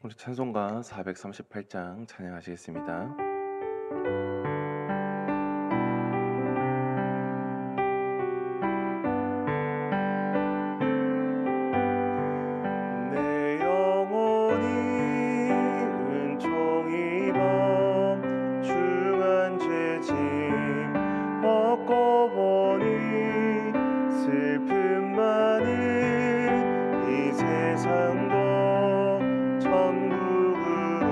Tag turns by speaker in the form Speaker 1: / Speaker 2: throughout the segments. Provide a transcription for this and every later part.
Speaker 1: 우리 찬송가 438장 찬양하시겠습니다. 내 영혼이 은총 입어 중한 죄짐 벗고 보니 슬픔 많은 이 세상도 천국으로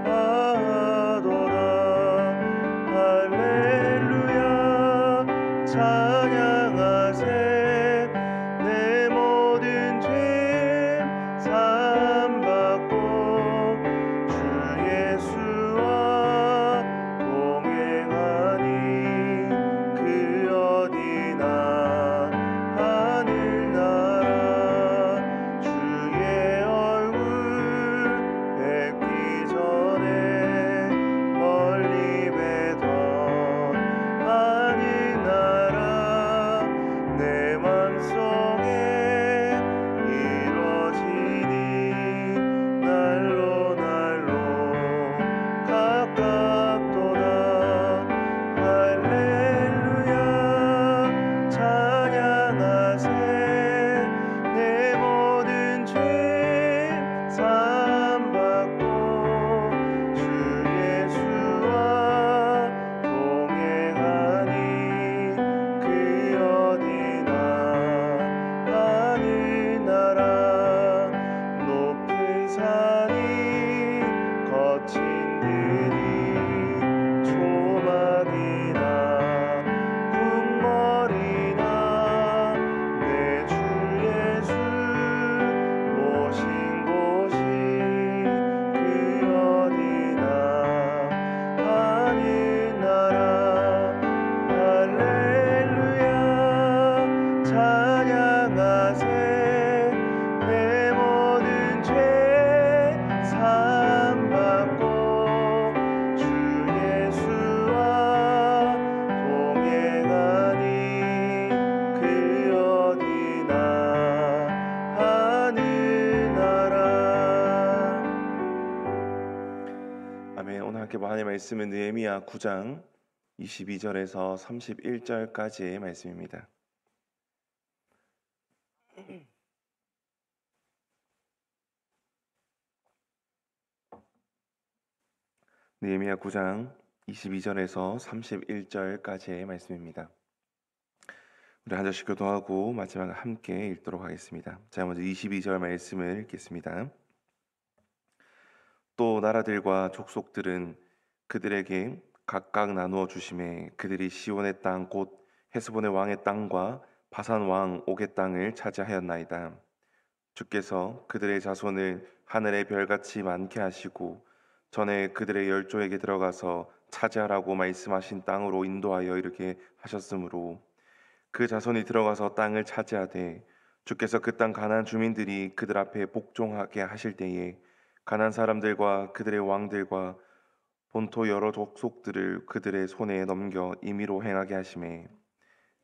Speaker 1: 하도다. 할렐루야 찬양하세. 내 모든 죄 사함받고 주 예수와 동행하니 그 어디나 하늘나라 주의 얼굴 뵙기 전에 멀리 뵈던 하늘나라 내 맘속에 이루어지니 날로 날로 가깝도다. 할렐루야 찬양하세. 내 모든 죄 사함받고 주 예수와 동행하니 그 어디나 하늘나라 높은 산이 거친 들이 조막이나 궁궐이나 내 주 예수 모신 곳이 그 어디나 하늘나라. 할렐루야 찬양하세. 내 모든 죄 사함받고 주 예수와 동행하니 그 어디나 하늘나라. 아멘. 오늘 함께 하나님의 말씀은 느헤미야 9장 22절에서 31절까지의 말씀입니다. 느헤미야 9장 22절에서 31절까지의 말씀입니다. 우리 한 절씩 교도하고 마지막에 함께 읽도록 하겠습니다. 자, 먼저 22절 말씀을 읽겠습니다. 또 나라들과 족속들은 그들에게 각각 나누어 주심에 그들이 시온의 땅 곧 헤스본의 왕의 땅과 바산 왕 옥의 땅을 차지하였나이다. 주께서 그들의 자손을 하늘의 별같이 많게 하시고 전에 그들의 열조에게 들어가서 차지하라고 말씀하신 땅으로 인도하여 이르게 하셨으므로 그 자손이 들어가서 땅을 차지하되 주께서 그 땅 가나안 주민들이 그들 앞에 복종하게 하실 때에 가나안 사람들과 그들의 왕들과 본토 여러 족속들을 그들의 손에 넘겨 임의로 행하게 하시매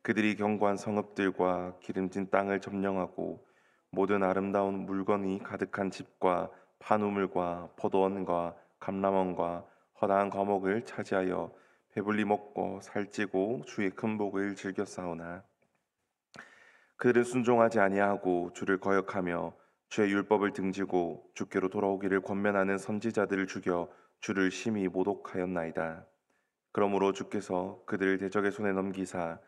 Speaker 1: 그들이 견고한 성읍들과 기름진 땅을 점령하고 모든 아름다운 물건이 가득한 집과 판우물과 포도원과 감람원과 허다한 거목을 차지하여 배불리 먹고 살찌고 주의 큰 복을 즐겨 싸우나 그들은 순종하지 아니하고 주를 거역하며 주의 율법을 등지고 주께로 돌아오기를 권면하는 선지자들을 죽여 주를 심히 모독하였나이다. 그러므로 주께서 그들을 대적의 손에 넘기사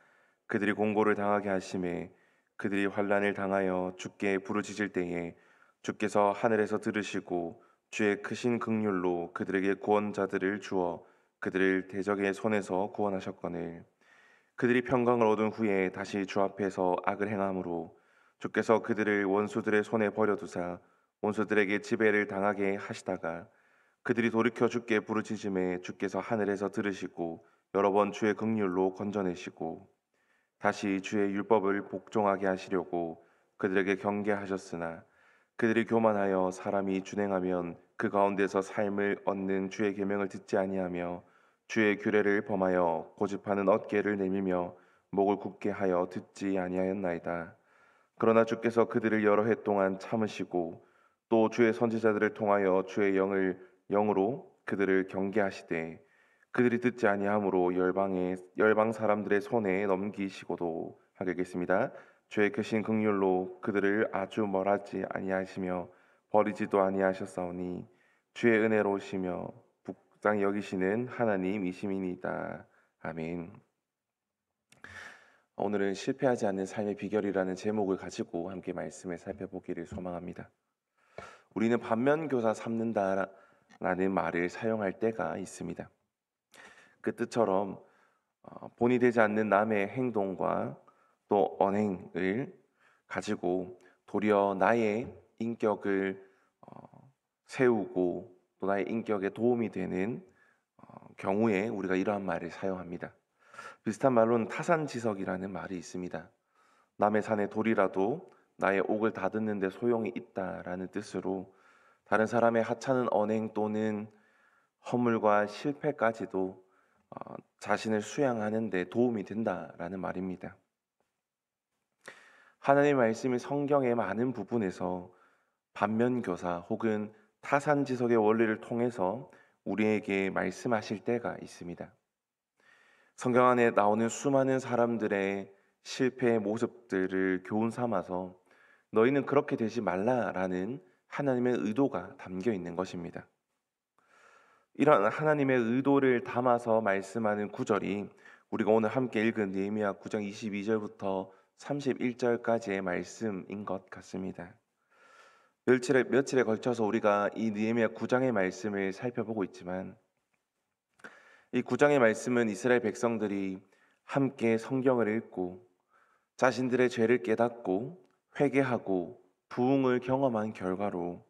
Speaker 1: 그들이 공고를 당하게 하심에 그들이 환난을 당하여 주께 부르짖을 때에 주께서 하늘에서 들으시고 주의 크신 긍휼로 그들에게 구원자들을 주어 그들을 대적의 손에서 구원하셨거늘 그들이 평강을 얻은 후에 다시 주 앞에서 악을 행함으로 주께서 그들을 원수들의 손에 버려두사 원수들에게 지배를 당하게 하시다가 그들이 돌이켜 주께 부르짖음에 주께서 하늘에서 들으시고 여러 번 주의 긍휼로 건져내시고 다시 주의 율법을 복종하게 하시려고 그들에게 경계하셨으나 그들이 교만하여 사람이 준행하면 그 가운데서 삶을 얻는 주의 계명을 듣지 아니하며 주의 규례를 범하여 고집하는 어깨를 내밀며 목을 굳게 하여 듣지 아니하였나이다. 그러나 주께서 그들을 여러 해 동안 참으시고 또 주의 선지자들을 통하여 주의 영으로 그들을 경계하시되 그들이 듣지 아니하므로 열방 사람들의 손에 넘기시고도 하겠습니다. 주의 크신 긍휼로 그들을 아주 멀하지 아니하시며 버리지도 아니하셨사오니 주의 은혜로우시며 복장 여기시는 하나님이심이니이다. 아멘. 오늘은 실패하지 않는 삶의 비결이라는 제목을 가지고 함께 말씀을 살펴보기를 소망합니다. 우리는 반면교사 삼는다라는 말을 사용할 때가 있습니다. 그 뜻처럼 본이 되지 않는 남의 행동과 또 언행을 가지고 도리어 나의 인격을 세우고 또 나의 인격에 도움이 되는 경우에 우리가 이러한 말을 사용합니다. 비슷한 말로는 타산지석이라는 말이 있습니다. 남의 산에 돌이라도 나의 옥을 다듬는 데 소용이 있다라는 뜻으로 다른 사람의 하찮은 언행 또는 허물과 실패까지도 자신을 수양하는 데 도움이 된다라는 말입니다. 하나님의 말씀이 성경의 많은 부분에서 반면교사 혹은 타산지석의 원리를 통해서 우리에게 말씀하실 때가 있습니다. 성경 안에 나오는 수많은 사람들의 실패의 모습들을 교훈 삼아서 너희는 그렇게 되지 말라라는 하나님의 의도가 담겨 있는 것입니다. 이런 하나님의 의도를 담아서 말씀하는 구절이 우리가 오늘 함께 읽은 느헤미야 9장 22절부터 31절까지의 말씀인 것 같습니다. 며칠에 걸쳐서 우리가 이 느헤미야 9장의 말씀을 살펴보고 있지만 이 9장의 말씀은 이스라엘 백성들이 함께 성경을 읽고 자신들의 죄를 깨닫고 회개하고 부흥을 경험한 결과로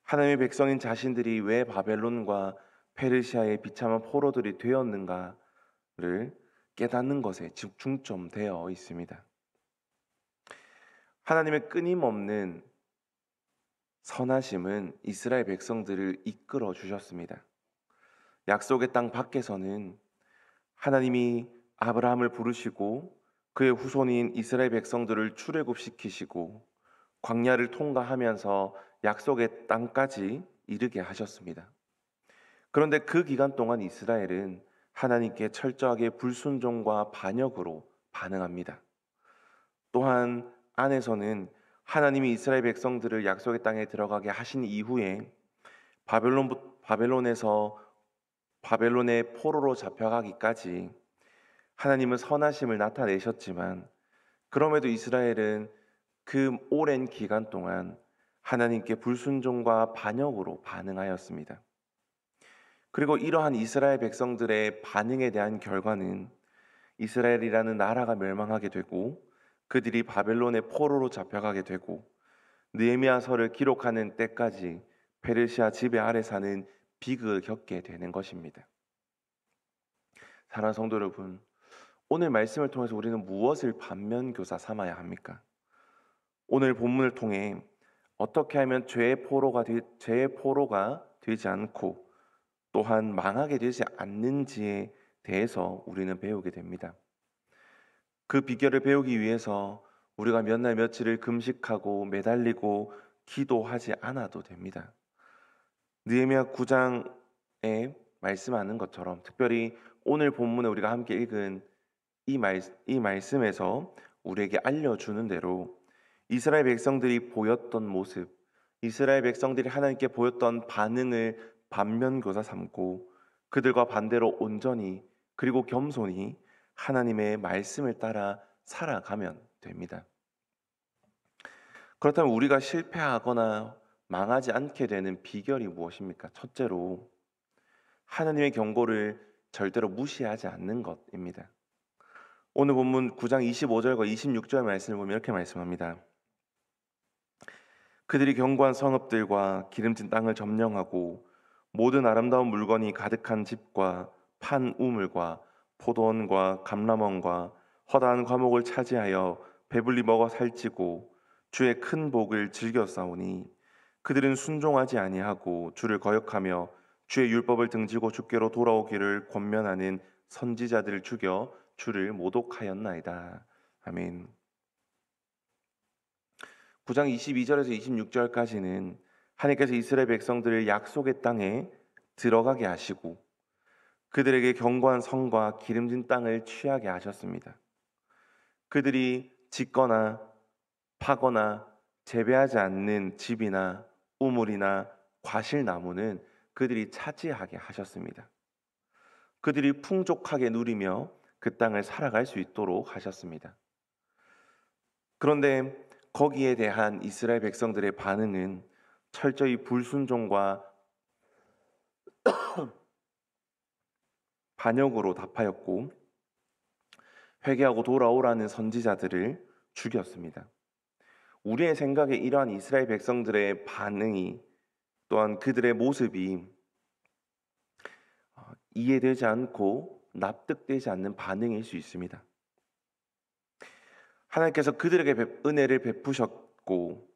Speaker 1: 하나님의 백성인 자신들이 왜 바벨론과 페르시아의 비참한 포로들이 되었는가를 깨닫는 것에 중점되어 있습니다. 하나님의 끊임없는 선하심은 이스라엘 백성들을 이끌어 주셨습니다. 약속의 땅 밖에서는 하나님이 아브라함을 부르시고 그의 후손인 이스라엘 백성들을 출애굽시키시고 광야를 통과하면서 약속의 땅까지 이르게 하셨습니다. 그런데 그 기간 동안 이스라엘은 하나님께 철저하게 불순종과 반역으로 반응합니다. 또한 안에서는 하나님이 이스라엘 백성들을 약속의 땅에 들어가게 하신 이후에 바벨론의 포로로 잡혀가기까지 하나님은 선하심을 나타내셨지만 그럼에도 이스라엘은 그 오랜 기간 동안 하나님께 불순종과 반역으로 반응하였습니다. 그리고 이러한 이스라엘 백성들의 반응에 대한 결과는 이스라엘이라는 나라가 멸망하게 되고 그들이 바벨론의 포로로 잡혀가게 되고 느헤미야서를 기록하는 때까지 페르시아 지배 아래 사는 비극을 겪게 되는 것입니다. 사랑하는 성도 여러분, 오늘 말씀을 통해서 우리는 무엇을 반면교사 삼아야 합니까? 오늘 본문을 통해 어떻게 하면 죄의 포로가 되지 않고 또한 망하게 되지 않는지에 대해서 우리는 배우게 됩니다. 그 비결을 배우기 위해서 우리가 몇 날 며칠을 금식하고 매달리고 기도하지 않아도 됩니다. 느헤미야 9장에 말씀하는 것처럼 특별히 오늘 본문에 우리가 함께 읽은 이 말씀에서 우리에게 알려주는 대로 이스라엘 백성들이 보였던 모습, 이스라엘 백성들이 하나님께 보였던 반응을 반면교사 삼고 그들과 반대로 온전히 그리고 겸손히 하나님의 말씀을 따라 살아가면 됩니다. 그렇다면 우리가 실패하거나 망하지 않게 되는 비결이 무엇입니까? 첫째로 하나님의 경고를 절대로 무시하지 않는 것입니다. 오늘 본문 9장 25절과 26절 말씀을 보면 이렇게 말씀합니다. 그들이 견고한 성읍들과 기름진 땅을 점령하고 모든 아름다운 물건이 가득한 집과 판 우물과 포도원과 감람원과 허다한 과목을 차지하여 배불리 먹어 살찌고 주의 큰 복을 즐겨 싸우니 그들은 순종하지 아니하고 주를 거역하며 주의 율법을 등지고 주께로 돌아오기를 권면하는 선지자들을 죽여 주를 모독하였나이다. 아멘. 9장 22절에서 26절까지는 하나님께서 이스라엘 백성들을 약속의 땅에 들어가게 하시고 그들에게 견고한 성과 기름진 땅을 취하게 하셨습니다. 그들이 짓거나 파거나 재배하지 않는 집이나 우물이나 과실나무는 그들이 차지하게 하셨습니다. 그들이 풍족하게 누리며 그 땅을 살아갈 수 있도록 하셨습니다. 그런데 거기에 대한 이스라엘 백성들의 반응은 철저히 불순종과 반역으로 답하였고 회개하고 돌아오라는 선지자들을 죽였습니다. 우리의 생각에 이러한 이스라엘 백성들의 반응이 또한 그들의 모습이 이해되지 않고 납득되지 않는 반응일 수 있습니다. 하나님께서 그들에게 은혜를 베푸셨고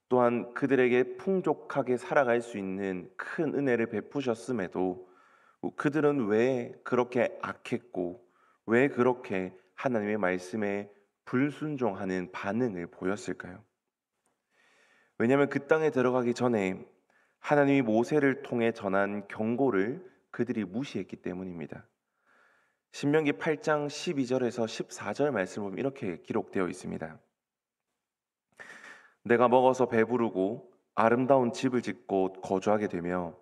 Speaker 1: 또한 그들에게 풍족하게 살아갈 수 있는 큰 은혜를 베푸셨음에도 그들은 왜 그렇게 악했고 왜 그렇게 하나님의 말씀에 불순종하는 반응을 보였을까요? 왜냐하면 그 땅에 들어가기 전에 하나님이 모세를 통해 전한 경고를 그들이 무시했기 때문입니다. 신명기 8장 12절에서 14절 말씀을 보면 이렇게 기록되어 있습니다. 내가 먹어서 배부르고 아름다운 집을 짓고 거주하게 되며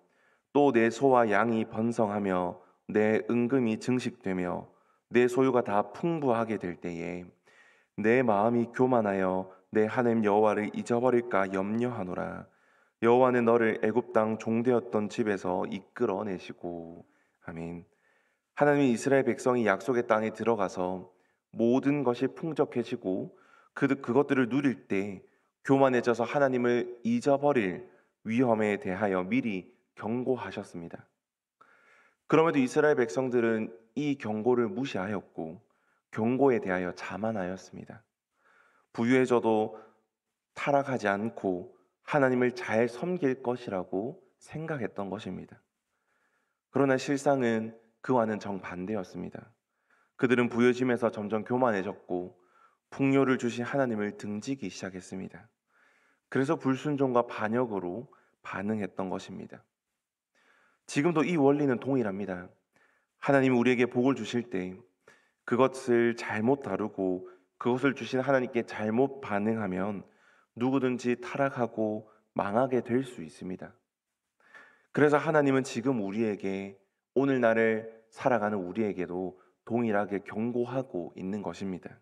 Speaker 1: 또 내 소와 양이 번성하며 내 은금이 증식되며 내 소유가 다 풍부하게 될 때에 내 마음이 교만하여 내 하나님 여호와를 잊어버릴까 염려하노라. 여호와는 너를 애굽 땅 종되었던 집에서 이끌어내시고. 아멘. 하나님이 이스라엘 백성이 약속의 땅에 들어가서 모든 것이 풍족해지고 그것들을 누릴 때 교만해져서 하나님을 잊어버릴 위험에 대하여 미리 경고하셨습니다. 그럼에도 이스라엘 백성들은 이 경고를 무시하였고 경고에 대하여 자만하였습니다. 부유해져도 타락하지 않고 하나님을 잘 섬길 것이라고 생각했던 것입니다. 그러나 실상은 그와는 정반대였습니다. 그들은 부유해지면서 점점 교만해졌고 풍요를 주신 하나님을 등지기 시작했습니다. 그래서 불순종과 반역으로 반응했던 것입니다. 지금도 이 원리는 동일합니다. 하나님이 우리에게 복을 주실 때 그것을 잘못 다루고 그것을 주신 하나님께 잘못 반응하면 누구든지 타락하고 망하게 될 수 있습니다. 그래서 하나님은 지금 우리에게 오늘날을 살아가는 우리에게도 동일하게 경고하고 있는 것입니다.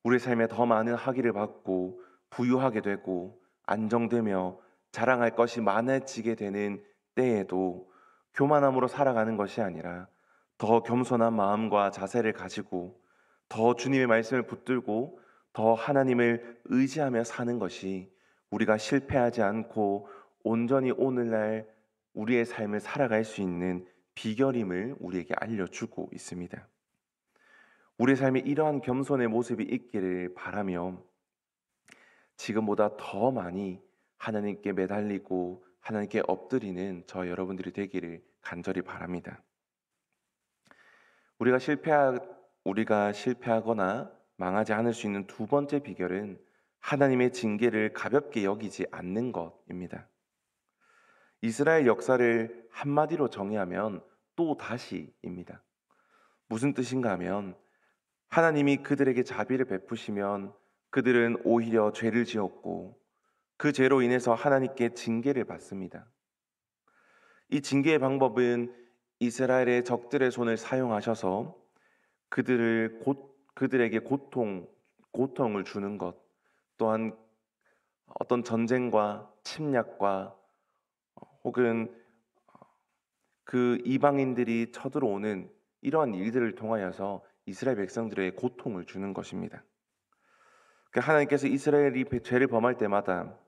Speaker 1: 우리 삶에 더 많은 학위를 받고 부유하게 되고 안정되며 자랑할 것이 많아지게 되는 때에도 교만함으로 살아가는 것이 아니라 더 겸손한 마음과 자세를 가지고 더 주님의 말씀을 붙들고 더 하나님을 의지하며 사는 것이 우리가 실패하지 않고 온전히 오늘날 우리의 삶을 살아갈 수 있는 비결임을 우리에게 알려주고 있습니다. 우리의 삶에 이러한 겸손의 모습이 있기를 바라며 지금보다 더 많이 하나님께 매달리고 하나님께 엎드리는 저 여러분들이 되기를 간절히 바랍니다. 우리가 실패하거나 망하지 않을 수 있는 두 번째 비결은 하나님의 징계를 가볍게 여기지 않는 것입니다. 이스라엘 역사를 한마디로 정의하면 또 다시입니다. 무슨 뜻인가 하면 하나님이 그들에게 자비를 베푸시면 그들은 오히려 죄를 지었고 그 죄로 인해서 하나님께 징계를 받습니다. 이 징계의 방법은 이스라엘의 적들의 손을 사용하셔서 그들에게 고통을 주는 것, 또한 어떤 전쟁과 침략과 혹은 그 이방인들이 쳐들어오는 이러한 일들을 통하여서 이스라엘 백성들에게 고통을 주는 것입니다. 하나님께서 이스라엘이 죄를 범할 때마다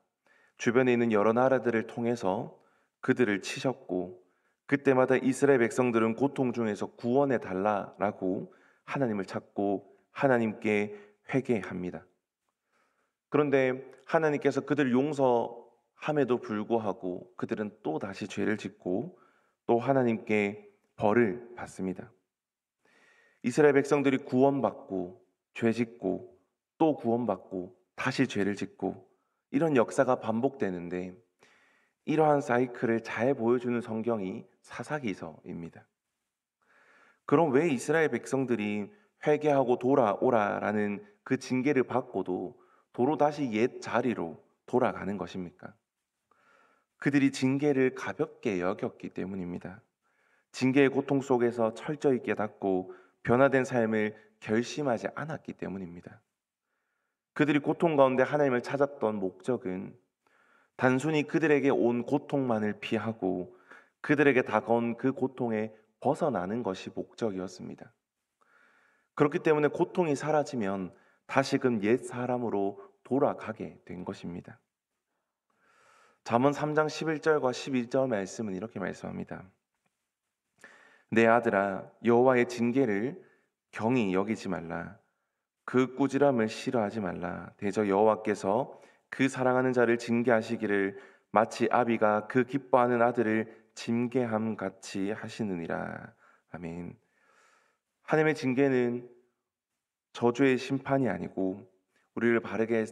Speaker 1: 주변에 있는 여러 나라들을 통해서 그들을 치셨고 그때마다 이스라엘 백성들은 고통 중에서 구원해 달라라고 하나님을 찾고 하나님께 회개합니다. 그런데 하나님께서 그들을 용서함에도 불구하고 그들은 또 다시 죄를 짓고 또 하나님께 벌을 받습니다. 이스라엘 백성들이 구원받고 죄 짓고 또 구원받고 다시 죄를 짓고 이런 역사가 반복되는데 이러한 사이클을 잘 보여주는 성경이 사사기서입니다. 그럼 왜 이스라엘 백성들이 회개하고 돌아오라라는 그 징계를 받고도 도로 다시 옛 자리로 돌아가는 것입니까? 그들이 징계를 가볍게 여겼기 때문입니다. 징계의 고통 속에서 철저히 깨닫고 변화된 삶을 결심하지 않았기 때문입니다. 그들이 고통 가운데 하나님을 찾았던 목적은 단순히 그들에게 온 고통만을 피하고 그들에게 다가온 그 고통에 벗어나는 것이 목적이었습니다. 그렇기 때문에 고통이 사라지면 다시금 옛 사람으로 돌아가게 된 것입니다. 잠언 3장 11절과 12절 말씀은 이렇게 말씀합니다. 내 아들아 여호와의 징계를 경히 여기지 말라. 그 꾸지람을 싫어하지 말라. 대저 여호와께서 그 사랑하는 자를 징계하시기를 마치 아비가 그 기뻐하는 아들을 징계함 같이 하시느니라. 아멘. 하나님의 징계는 저주의 심판이 아니고 우리를 바르게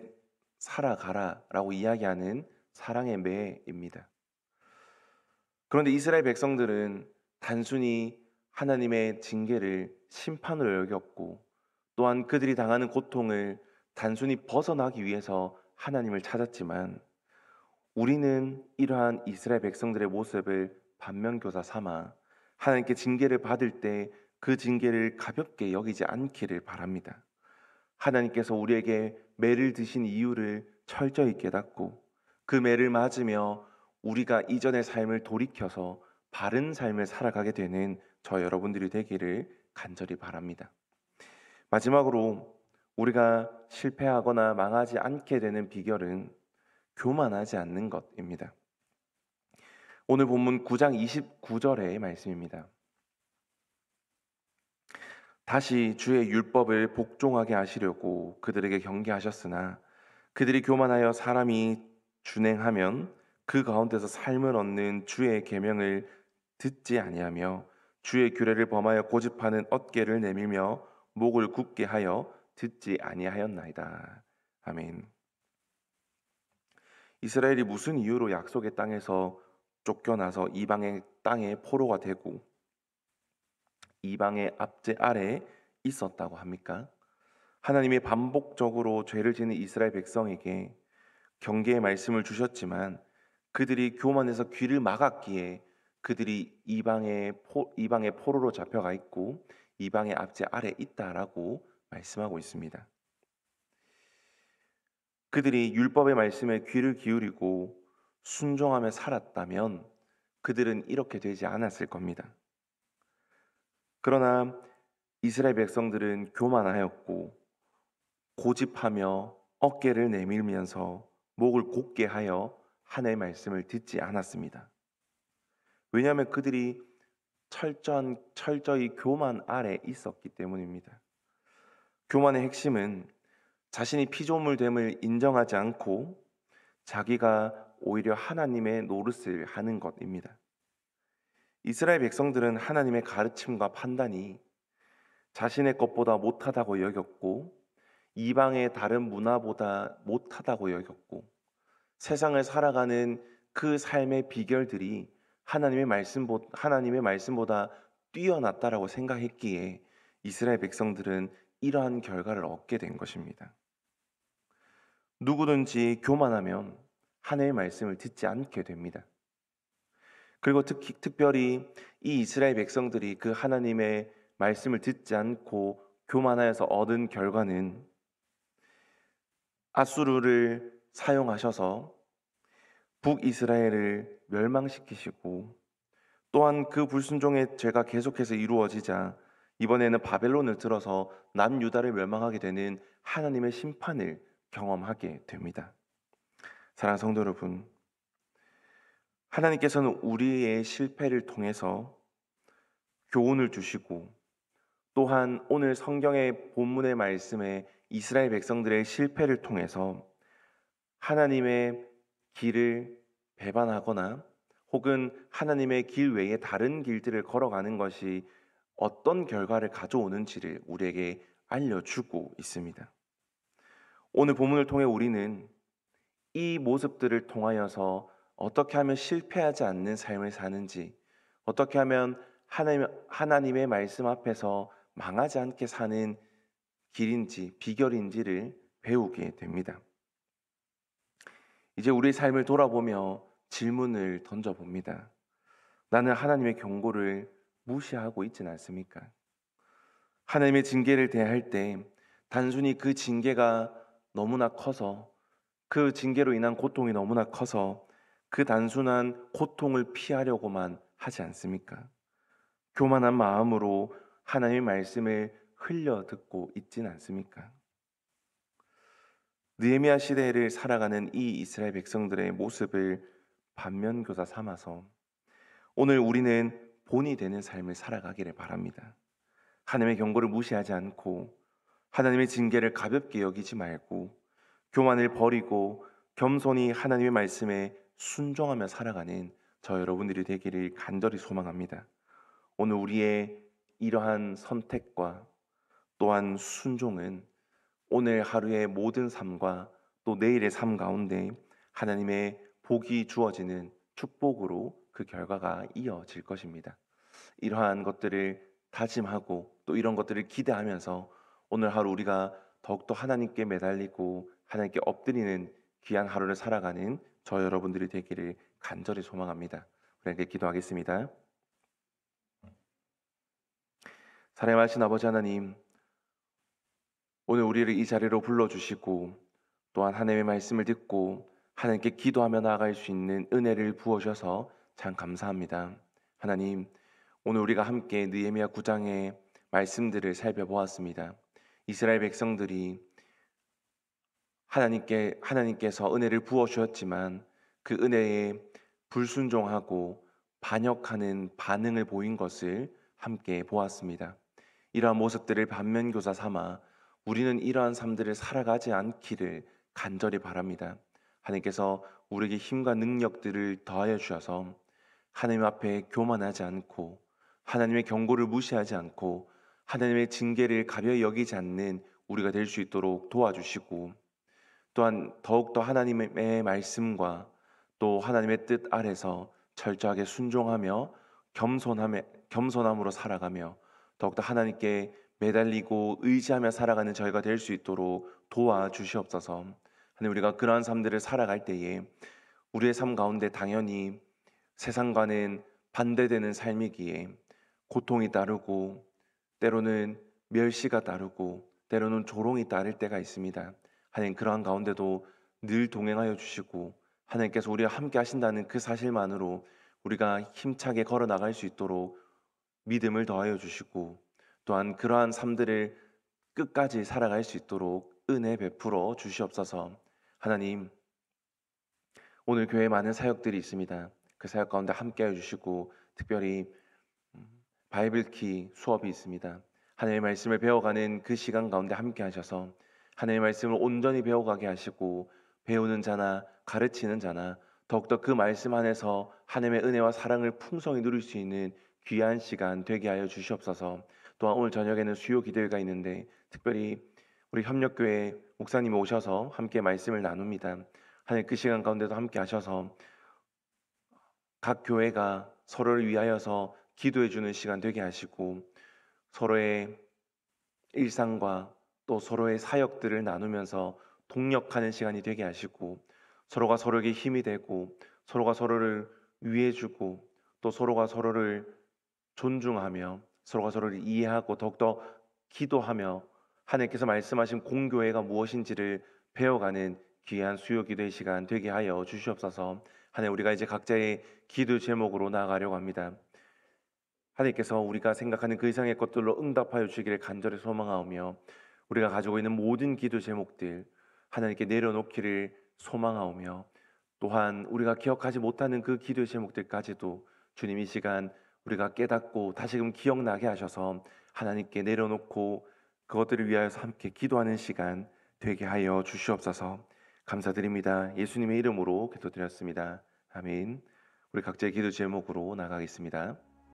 Speaker 1: 살아가라라고 이야기하는 사랑의 매입니다. 그런데 이스라엘 백성들은 단순히 하나님의 징계를 심판으로 여겼고 또한 그들이 당하는 고통을 단순히 벗어나기 위해서 하나님을 찾았지만 우리는 이러한 이스라엘 백성들의 모습을 반면교사 삼아 하나님께 징계를 받을 때 그 징계를 가볍게 여기지 않기를 바랍니다. 하나님께서 우리에게 매를 드신 이유를 철저히 깨닫고 그 매를 맞으며 우리가 이전의 삶을 돌이켜서 바른 삶을 살아가게 되는 저 여러분들이 되기를 간절히 바랍니다. 마지막으로 우리가 실패하거나 망하지 않게 되는 비결은 교만하지 않는 것입니다. 오늘 본문 9장 29절의 말씀입니다. 다시 주의 율법을 복종하게 하시려고 그들에게 경계하셨으나 그들이 교만하여 사람이 준행하면 그 가운데서 삶을 얻는 주의 계명을 듣지 아니하며 주의 규례를 범하여 고집하는 어깨를 내밀며 목을 굳게 하여 듣지 아니하였나이다. 아멘. 이스라엘이 무슨 이유로 약속의 땅에서 쫓겨나서 이방의 땅의 포로가 되고 이방의 압제 아래에 있었다고 합니까? 하나님이 반복적으로 죄를 짓는 이스라엘 백성에게 경계의 말씀을 주셨지만 그들이 교만해서 귀를 막았기에 그들이 이방의 포로로 잡혀가 있고 이방의 압제 아래에 있다라고 말씀하고 있습니다. 그들이 율법의 말씀에 귀를 기울이고 순종하며 살았다면 그들은 이렇게 되지 않았을 겁니다. 그러나 이스라엘 백성들은 교만하였고 고집하며 어깨를 내밀면서 목을 곧게 하여 하나님의 말씀을 듣지 않았습니다. 왜냐하면 그들이 철저히 교만 아래 있었기 때문입니다. 교만의 핵심은 자신이 피조물됨을 인정하지 않고 자기가 오히려 하나님의 노릇을 하는 것입니다. 이스라엘 백성들은 하나님의 가르침과 판단이 자신의 것보다 못하다고 여겼고 이방의 다른 문화보다 못하다고 여겼고 세상을 살아가는 그 삶의 비결들이 하나님의 말씀보다 뛰어났다라고 생각했기에 이스라엘 백성들은 이러한 결과를 얻게 된 것입니다. 누구든지 교만하면 하나님의 말씀을 듣지 않게 됩니다. 그리고 특별히 이 이스라엘 백성들이 그 하나님의 말씀을 듣지 않고 교만하여서 얻은 결과는 아수르를 사용하셔서 북이스라엘을 멸망시키시고 또한 그 불순종의 죄가 계속해서 이루어지자 이번에는 바벨론을 들어서 남유다를 멸망하게 되는 하나님의 심판을 경험하게 됩니다. 사랑하는 성도 여러분, 하나님께서는 우리의 실패를 통해서 교훈을 주시고 또한 오늘 성경의 본문의 말씀에 이스라엘 백성들의 실패를 통해서 하나님의 길을 배반하거나 혹은 하나님의 길 외에 다른 길들을 걸어가는 것이 어떤 결과를 가져오는지를 우리에게 알려주고 있습니다. 오늘 본문을 통해 우리는 이 모습들을 통하여서 어떻게 하면 실패하지 않는 삶을 사는지, 어떻게 하면 하나님의 말씀 앞에서 망하지 않게 사는 길인지, 비결인지를 배우게 됩니다. 이제 우리 삶을 돌아보며 질문을 던져봅니다. 나는 하나님의 경고를 무시하고 있지는 않습니까? 하나님의 징계를 대할 때 단순히 그 징계가 너무나 커서, 그 징계로 인한 고통이 너무나 커서 그 단순한 고통을 피하려고만 하지 않습니까? 교만한 마음으로 하나님의 말씀을 흘려 듣고 있지는 않습니까? 느헤미야 시대를 살아가는 이 이스라엘 백성들의 모습을 반면교사 삼아서 오늘 우리는 본이 되는 삶을 살아가기를 바랍니다. 하나님의 경고를 무시하지 않고 하나님의 징계를 가볍게 여기지 말고 교만을 버리고 겸손히 하나님의 말씀에 순종하며 살아가는 저 여러분들이 되기를 간절히 소망합니다. 오늘 우리의 이러한 선택과 또한 순종은 오늘 하루의 모든 삶과 또 내일의 삶 가운데 하나님의 복이 주어지는 축복으로 그 결과가 이어질 것입니다. 이러한 것들을 다짐하고 또 이런 것들을 기대하면서 오늘 하루 우리가 더욱더 하나님께 매달리고 하나님께 엎드리는 귀한 하루를 살아가는 저 여러분들이 되기를 간절히 소망합니다. 우리 함께 기도하겠습니다. 사랑하신 아버지 하나님, 오늘 우리를 이 자리로 불러주시고 또한 하나님의 말씀을 듣고 하나님께 기도하며 나아갈 수 있는 은혜를 부어주셔서 참 감사합니다. 하나님, 오늘 우리가 함께 느헤미야 9장의 말씀들을 살펴보았습니다. 이스라엘 백성들이 하나님께서 은혜를 부어 주셨지만 그 은혜에 불순종하고 반역하는 반응을 보인 것을 함께 보았습니다. 이러한 모습들을 반면교사 삼아 우리는 이러한 삶들을 살아가지 않기를 간절히 바랍니다. 하나님께서 우리에게 힘과 능력들을 더하여 주셔서 하나님 앞에 교만하지 않고 하나님의 경고를 무시하지 않고 하나님의 징계를 가벼이 여기지 않는 우리가 될 수 있도록 도와주시고 또한 더욱더 하나님의 말씀과 또 하나님의 뜻 아래서 철저하게 순종하며 겸손함으로 살아가며 더욱더 하나님께 매달리고 의지하며 살아가는 저희가 될 수 있도록 도와주시옵소서. 하나님, 우리가 그러한 삶들을 살아갈 때에 우리의 삶 가운데 당연히 세상과는 반대되는 삶이기에 고통이 따르고 때로는 멸시가 따르고 때로는 조롱이 따를 때가 있습니다. 하나님, 그러한 가운데도 늘 동행하여 주시고 하나님께서 우리와 함께 하신다는 그 사실만으로 우리가 힘차게 걸어 나갈 수 있도록 믿음을 더하여 주시고 또한 그러한 삶들을 끝까지 살아갈 수 있도록 은혜 베풀어 주시옵소서. 하나님, 오늘 교회에 많은 사역들이 있습니다. 그 사역 가운데 함께 해주시고 특별히 바이블키 수업이 있습니다. 하나님의 말씀을 배워가는 그 시간 가운데 함께 하셔서 하나님의 말씀을 온전히 배워가게 하시고 배우는 자나 가르치는 자나 더욱더 그 말씀 안에서 하나님의 은혜와 사랑을 풍성히 누릴 수 있는 귀한 시간 되게 하여 주시옵소서. 또한 오늘 저녁에는 수요 기도회가 있는데 특별히 우리 협력교회 목사님이 오셔서 함께 말씀을 나눕니다. 하나님, 그 시간 가운데도 함께 하셔서 각 교회가 서로를 위하여서 기도해 주는 시간 되게 하시고 서로의 일상과 또 서로의 사역들을 나누면서 동력하는 시간이 되게 하시고 서로가 서로에게 힘이 되고 서로가 서로를 위해 주고 또 서로가 서로를 존중하며 서로가 서로를 이해하고 더욱더 기도하며 하나님께서 말씀하신 공교회가 무엇인지를 배워가는 귀한 수요 기도의 시간 되게 하여 주시옵소서. 하나님, 우리가 이제 각자의 기도 제목으로 나아가려고 합니다. 하나님께서 우리가 생각하는 그 이상의 것들로 응답하여 주시기를 간절히 소망하오며 우리가 가지고 있는 모든 기도 제목들 하나님께 내려놓기를 소망하오며 또한 우리가 기억하지 못하는 그 기도 제목들까지도 주님 이 시간 우리가 깨닫고 다시금 기억나게 하셔서 하나님께 내려놓고 그것들을 위하여서 함께 기도하는 시간 되게 하여 주시옵소서. 감사드립니다. 예수님의 이름으로 기도드렸습니다. 아멘. 우리 각자의 기도 제목으로 나가겠습니다.